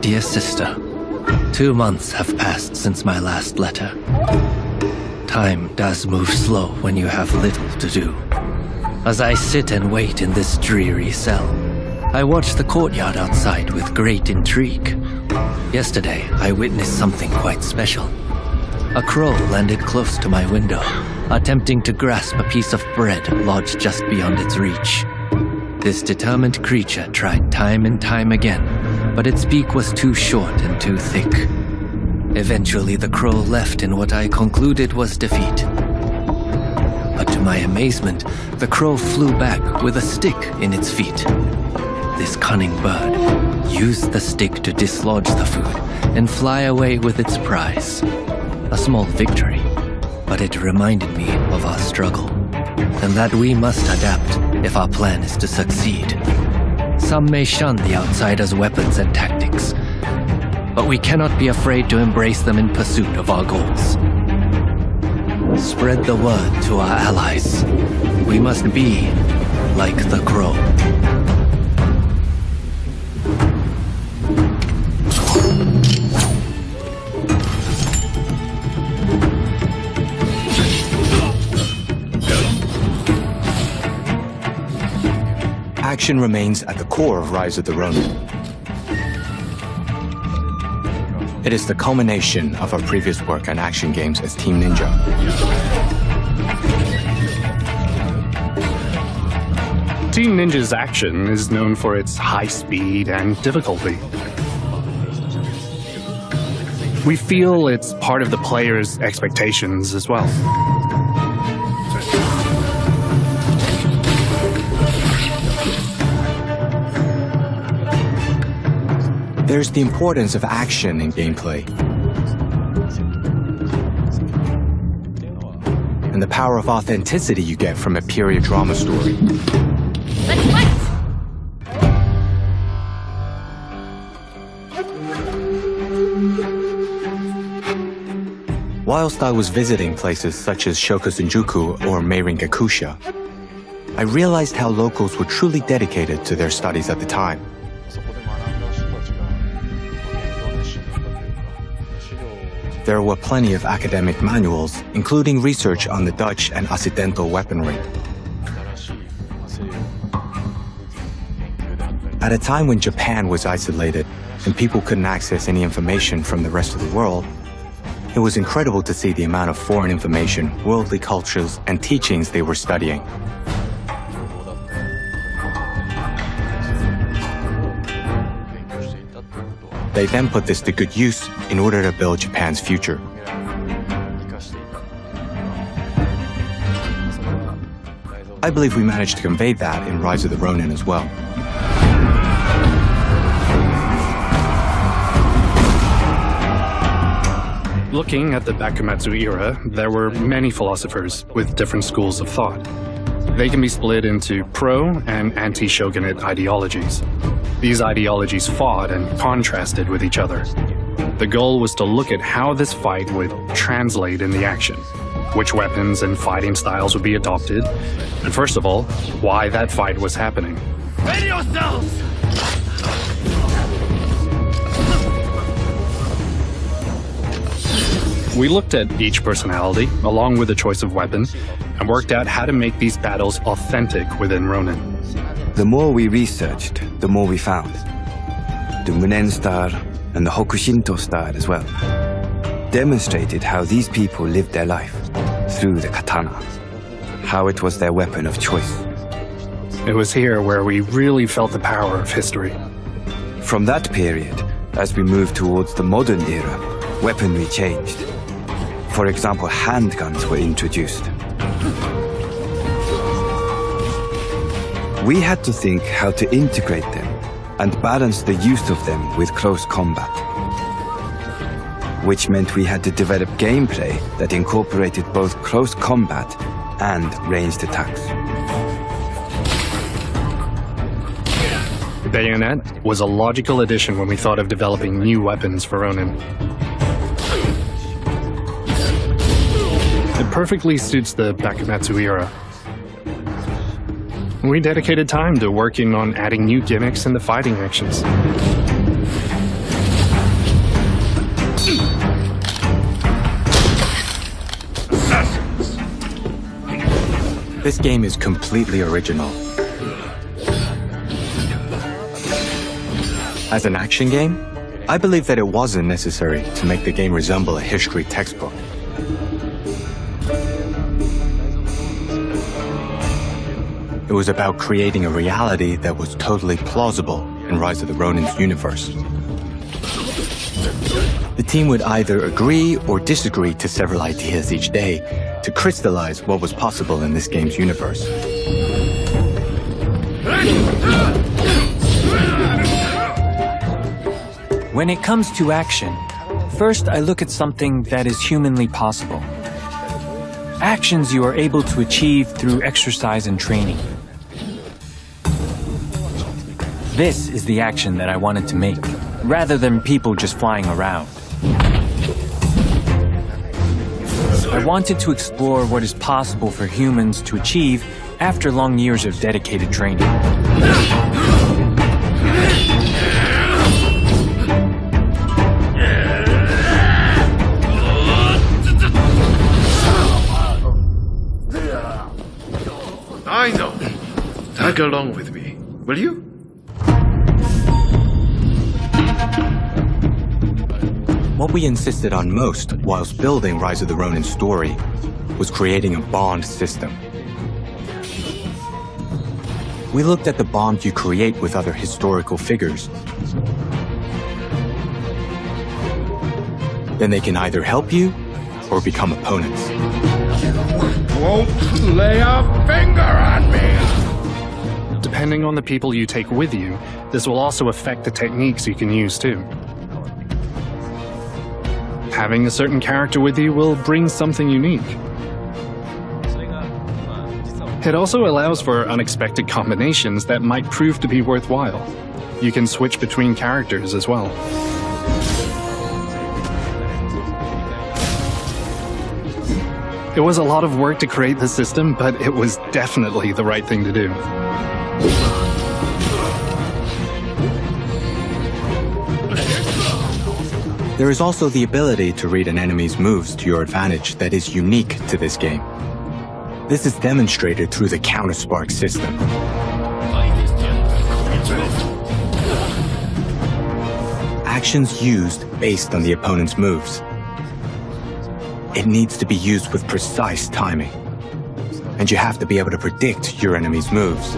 Dear sister, 2 months have passed since my last letter. Time does move slow when you have little to do. As I sit and wait in this dreary cell, I watch the courtyard outside with great intrigue. Yesterday, I witnessed something quite special. A crow landed close to my window, attempting to grasp a piece of bread lodged just beyond its reach. This determined creature tried time and time again, but its beak was too short and too thick. Eventually, the crow left in what I concluded was defeat. But to my amazement, the crow flew back with a stick in its feet. This cunning bird used the stick to dislodge the food and fly away with its prize. A small victory, but it reminded me of our struggle, and that we must adapt if our plan is to succeed. Some may shun the outsider's weapons and tactics, but we cannot be afraid to embrace them in pursuit of our goals. Spread the word to our allies. We must be like the crow. Action remains at the core of Rise of the Ronin. It is the culmination of our previous work on action games as Team Ninja. Team Ninja's action is known for its high speed and difficulty. We feel it's part of the player's expectations as well. There's the importance of action in gameplay, and the power of authenticity you get from a period drama story. Let's fight! Whilst I was visiting places such as Shokusunjuku or Meirin-gakusha, I realized how locals were truly dedicated to their studies at the time. There were plenty of academic manuals, including research on the Dutch and Occidental weaponry. At a time when Japan was isolated and people couldn't access any information from the rest of the world, it was incredible to see the amount of foreign information, worldly cultures, and teachings they were studying. They then put this to good use in order to build Japan's future. I believe we managed to convey that in Rise of the Ronin as well. Looking at the Bakumatsu era, there were many philosophers with different schools of thought. They can be split into pro- and anti-shogunate ideologies. These ideologies fought and contrasted with each other. The goal was to look at how this fight would translate in the action, which weapons and fighting styles would be adopted, and first of all, why that fight was happening. Ready yourselves! We looked at each personality, along with the choice of weapon, and worked out how to make these battles authentic within Ronin. The more we researched, the more we found. The Munen style and the Hokushinto style as well demonstrated how these people lived their life through the katana, how it was their weapon of choice. It was here where we really felt the power of history. From that period, as we moved towards the modern era, weaponry changed. For example, handguns were introduced. We had to think how to integrate them and balance the use of them with close combat, which meant we had to develop gameplay that incorporated both close combat and ranged attacks. Bayonet was a logical addition when we thought of developing new weapons for Ronin. It perfectly suits the Bakumatsu era. We dedicated time to working on adding new gimmicks in the fighting actions. This game is completely original. As an action game, I believe that it wasn't necessary to make the game resemble a history textbook. It was about creating a reality that was totally plausible in Rise of the Ronin's universe. The team would either agree or disagree to several ideas each day to crystallize what was possible in this game's universe. When it comes to action, first I look at something that is humanly possible. Actions you are able to achieve through exercise and training. This is the action that I wanted to make, rather than people just flying around. I wanted to explore what is possible for humans to achieve after long years of dedicated training. I know. Tag along with me, will you? What we insisted on most whilst building Rise of the Ronin story was creating a bond system. We looked at the bond you create with other historical figures. Then they can either help you or become opponents. Won't lay a finger on me! Depending on the people you take with you, this will also affect the techniques you can use too. Having a certain character with you will bring something unique. It also allows for unexpected combinations that might prove to be worthwhile. You can switch between characters as well. It was a lot of work to create the system, but it was definitely the right thing to do. There is also the ability to read an enemy's moves to your advantage that is unique to this game. This is demonstrated through the counter-spark system. Actions used based on the opponent's moves. It needs to be used with precise timing, and you have to be able to predict your enemy's moves.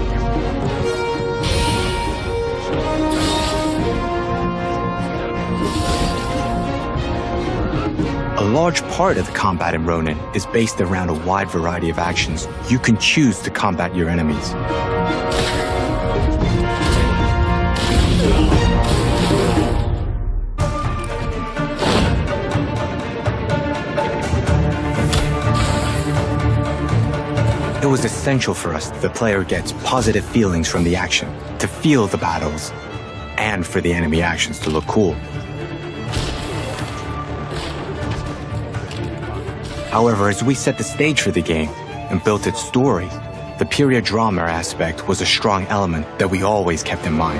A large part of the combat in Ronin is based around a wide variety of actions you can choose to combat your enemies. It was essential for us that the player gets positive feelings from the action, to feel the battles, and for the enemy actions to look cool. However, as we set the stage for the game and built its story, the period drama aspect was a strong element that we always kept in mind.